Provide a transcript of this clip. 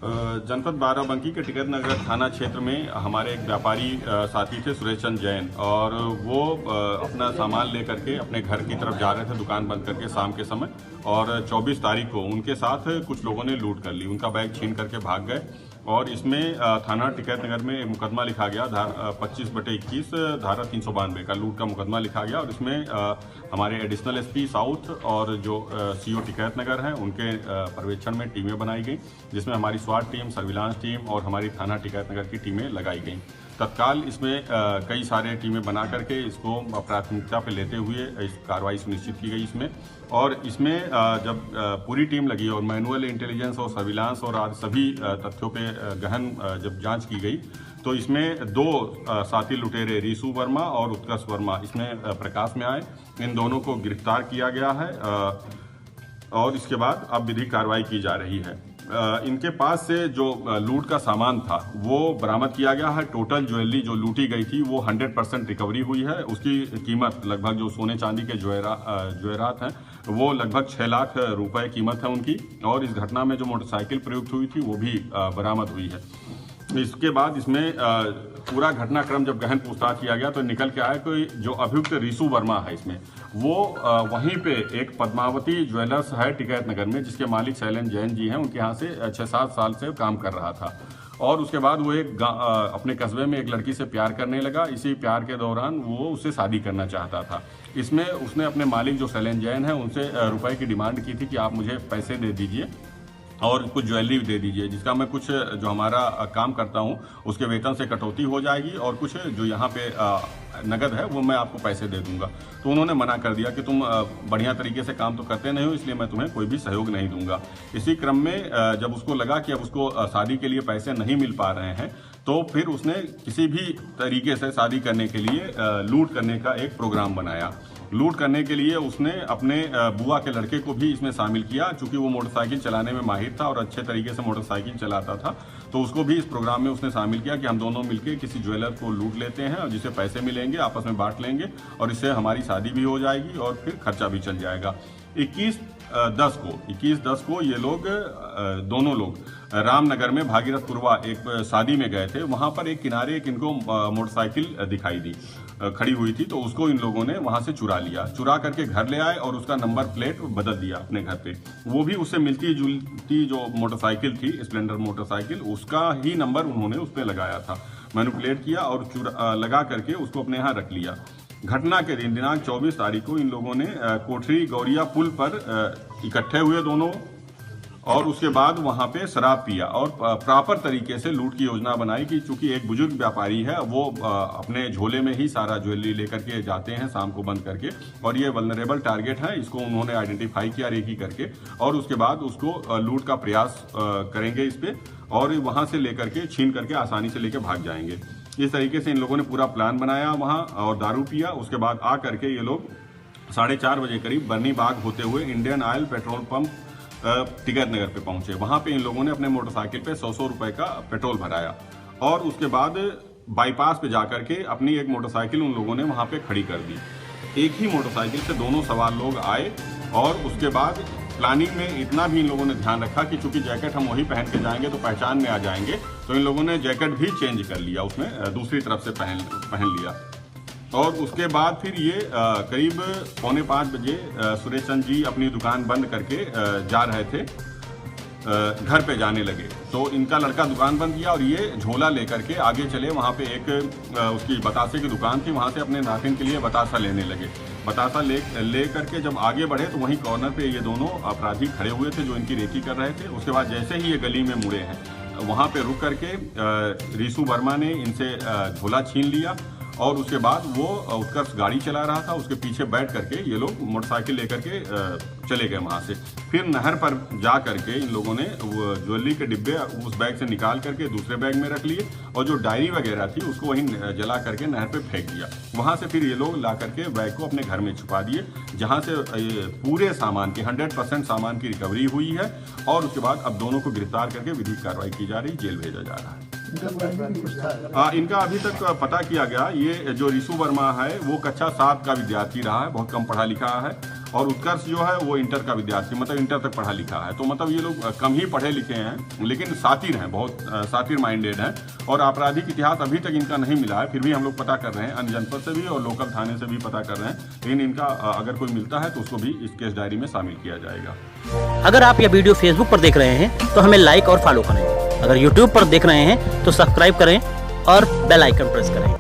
जनपद बाराबंकी के टिकैत नगर थाना क्षेत्र में हमारे एक व्यापारी साथी थे सुरेश चंद जैन, और वो अपना सामान लेकर के अपने घर की तरफ जा रहे थे दुकान बंद करके शाम के समय। और 24 तारीख को उनके साथ कुछ लोगों ने लूट कर ली, उनका बैग छीन करके भाग गए। और इसमें थाना टिकैत नगर में एक मुकदमा लिखा गया 25/21 धारा 392 का लूट का मुकदमा लिखा गया। और इसमें हमारे एडिशनल एसपी साउथ और जो सीओ टिकैत नगर हैं उनके पर्यवेक्षण में टीमें बनाई गई, जिसमें हमारी स्वाट टीम, सर्विलांस टीम और हमारी थाना टिकैत नगर की टीमें लगाई गई। तत्काल इसमें कई सारे टीमें बना करके इसको प्राथमिकता पे लेते हुए इस कार्रवाई सुनिश्चित की गई इसमें। और इसमें जब पूरी टीम लगी और मैनुअल इंटेलिजेंस और सर्विलांस और आज सभी तथ्यों पे गहन जब जांच की गई, तो इसमें 2 साथी लुटेरे रीसू वर्मा और उत्कर्ष वर्मा इसमें प्रकाश में आए। इन दोनों को गिरफ्तार किया गया है और इसके बाद अब विधिक कार्रवाई की जा रही है। इनके पास से जो लूट का सामान था वो बरामद किया गया है। टोटल ज्वेलरी जो लूटी गई थी वो 100% रिकवरी हुई है। उसकी कीमत लगभग, जो सोने चांदी के जवेरात हैं, वो लगभग 6 लाख रुपए कीमत है उनकी। और इस घटना में जो मोटरसाइकिल प्रयुक्त हुई थी वो भी बरामद हुई है। इसके बाद इसमें पूरा घटनाक्रम जब गहन पूछताछ किया गया तो निकल के आया कि जो अभियुक्त रीसू वर्मा है इसमें, वो वहीं पे एक पद्मावती ज्वेलर्स है टिकैत नगर में, जिसके मालिक शैलेंद्र जैन जी हैं, उनके यहाँ से 6-7 साल से काम कर रहा था। और उसके बाद वो अपने कस्बे में एक लड़की से प्यार करने लगा। इसी प्यार के दौरान वो उससे शादी करना चाहता था। इसमें उसने अपने मालिक जो शैलेंद्र जैन है उनसे रुपए की डिमांड की थी कि आप मुझे पैसे दे दीजिए और कुछ ज्वेलरी दे दीजिए, जिसका मैं कुछ जो हमारा काम करता हूँ उसके वेतन से कटौती हो जाएगी और कुछ जो यहाँ पे नगद है वो मैं आपको पैसे दे दूंगा। तो उन्होंने मना कर दिया कि तुम बढ़िया तरीके से काम तो करते नहीं हो, इसलिए मैं तुम्हें कोई भी सहयोग नहीं दूंगा। इसी क्रम में जब उसको लगा कि अब उसको शादी के लिए पैसे नहीं मिल पा रहे हैं, तो फिर उसने किसी भी तरीके से शादी करने के लिए लूट करने का एक प्रोग्राम बनाया। लूट करने के लिए उसने अपने बुआ के लड़के को भी इसमें शामिल किया। चूंकि वो मोटरसाइकिल चलाने में माहिर था और अच्छे तरीके से मोटरसाइकिल चलाता था, तो उसको भी इस प्रोग्राम में उसने शामिल किया कि हम दोनों मिलकर किसी ज्वेलर को लूट लेते हैं और जिसे पैसे मिलेंगे आपस में बांट लेंगे और इससे हमारी शादी भी हो जाएगी और फिर खर्चा भी चल जाएगा। 21/10 को ये लोग दोनों लोग रामनगर में भागीरथपुरवा एक शादी में गए थे। वहां पर एक किनारे एक इनको मोटरसाइकिल दिखाई दी खड़ी हुई थी, तो उसको इन लोगों ने वहां से चुरा लिया। चुरा करके घर ले आए और उसका नंबर प्लेट बदल दिया अपने घर पे। वो भी उससे मिलती जुलती जो मोटरसाइकिल थी, स्प्लेंडर मोटरसाइकिल, उसका ही नंबर उन्होंने उस पर लगाया था, मैनिपुलेट किया और लगा करके उसको अपने यहाँ रख लिया। घटना के दिन दिनांक 24 तारीख को इन लोगों ने कोठरी गौरिया पुल पर इकट्ठे हुए दोनों, और उसके बाद वहां पे शराब पिया और प्रॉपर तरीके से लूट की योजना बनाई कि चूंकि एक बुजुर्ग व्यापारी है, वो अपने झोले में ही सारा ज्वेलरी लेकर के जाते हैं शाम को बंद करके, और ये वल्नरेबल टारगेट है, इसको उन्होंने आइडेंटिफाई किया रेकी करके, और उसके बाद उसको लूट का प्रयास करेंगे इस पे, और वहां से लेकर के छीन करके आसानी से लेकर भाग जाएंगे। इस तरीके से इन लोगों ने पूरा प्लान बनाया वहां, और दारू पिया। उसके बाद आ करके ये लोग 4:30 बजे करीब बर्नी बाग होते हुए Indian oil petrol pump Tikait Nagar पे पहुंचे। वहां पे इन लोगों ने अपने मोटरसाइकिल पे 100 रुपए का पेट्रोल भराया, और उसके बाद बाईपास पे जाकर के अपनी एक मोटरसाइकिल उन लोगों ने वहां पे खड़ी कर दी। एक ही मोटरसाइकिल से दोनों सवार लोग आए, और उसके बाद प्लानिंग में इतना भी इन लोगों ने ध्यान रखा कि चूंकि जैकेट हम वही पहन के जाएंगे तो पहचान में आ जाएंगे, तो इन लोगों ने जैकेट भी चेंज कर लिया, उसमें दूसरी तरफ से पहन लिया। और उसके बाद फिर ये करीब 4:45 बजे सुरेश चंद जी अपनी दुकान बंद करके जा रहे थे, घर पे जाने लगे। तो इनका लड़का दुकान बंद किया और ये झोला लेकर के आगे चले। वहाँ पे एक उसकी बतासे की दुकान थी, वहाँ से अपने नाखिन के लिए बतासा लेने लगे। बतासा ले करके जब आगे बढ़े तो वहीं कॉर्नर पे ये दोनों अपराधी खड़े हुए थे जो इनकी रेकी कर रहे थे। उसके बाद जैसे ही ये गली में मुड़े हैं, वहाँ पे रुक करके रीसू वर्मा ने इनसे झोला छीन लिया, और उसके बाद वो उत्कर्ष गाड़ी चला रहा था, उसके पीछे बैठ करके ये लोग मोटरसाइकिल लेकर के चले गए वहाँ से। फिर नहर पर जा करके इन लोगों ने वो ज्वेलरी के डिब्बे उस बैग से निकाल करके दूसरे बैग में रख लिए, और जो डायरी वगैरह थी उसको वहीं जला करके नहर पे फेंक दिया। वहाँ से फिर ये लोग ला करके बैग को अपने घर में छुपा दिए, जहाँ से पूरे सामान की 100% सामान की रिकवरी हुई है। और उसके बाद अब दोनों को गिरफ्तार करके विधिक कार्रवाई की जा रही, जेल भेजा जा रहा है। इनका अभी तक पता किया गया, ये जो रीसू वर्मा है वो कक्षा 7 का विद्यार्थी रहा है, बहुत कम पढ़ा लिखा है, और उत्कर्ष जो है वो इंटर का विद्यार्थी, मतलब इंटर तक पढ़ा लिखा है। तो मतलब ये लोग कम ही पढ़े लिखे हैं, लेकिन सातिर हैं, बहुत सातिर माइंडेड हैं। और आपराधिक इतिहास अभी तक इनका नहीं मिला है, फिर भी हम लोग पता कर रहे हैं, अन्य जनपद से भी और लोकल थाने से भी पता कर रहे हैं। लेकिन इनका अगर कोई मिलता है तो उसको भी इस केस डायरी में शामिल किया जाएगा। अगर आप यह वीडियो फेसबुक पर देख रहे हैं तो हमें लाइक और फॉलो करें। अगर यूट्यूब पर देख रहे हैं तो सब्सक्राइब करें और बेल आइकन प्रेस करें।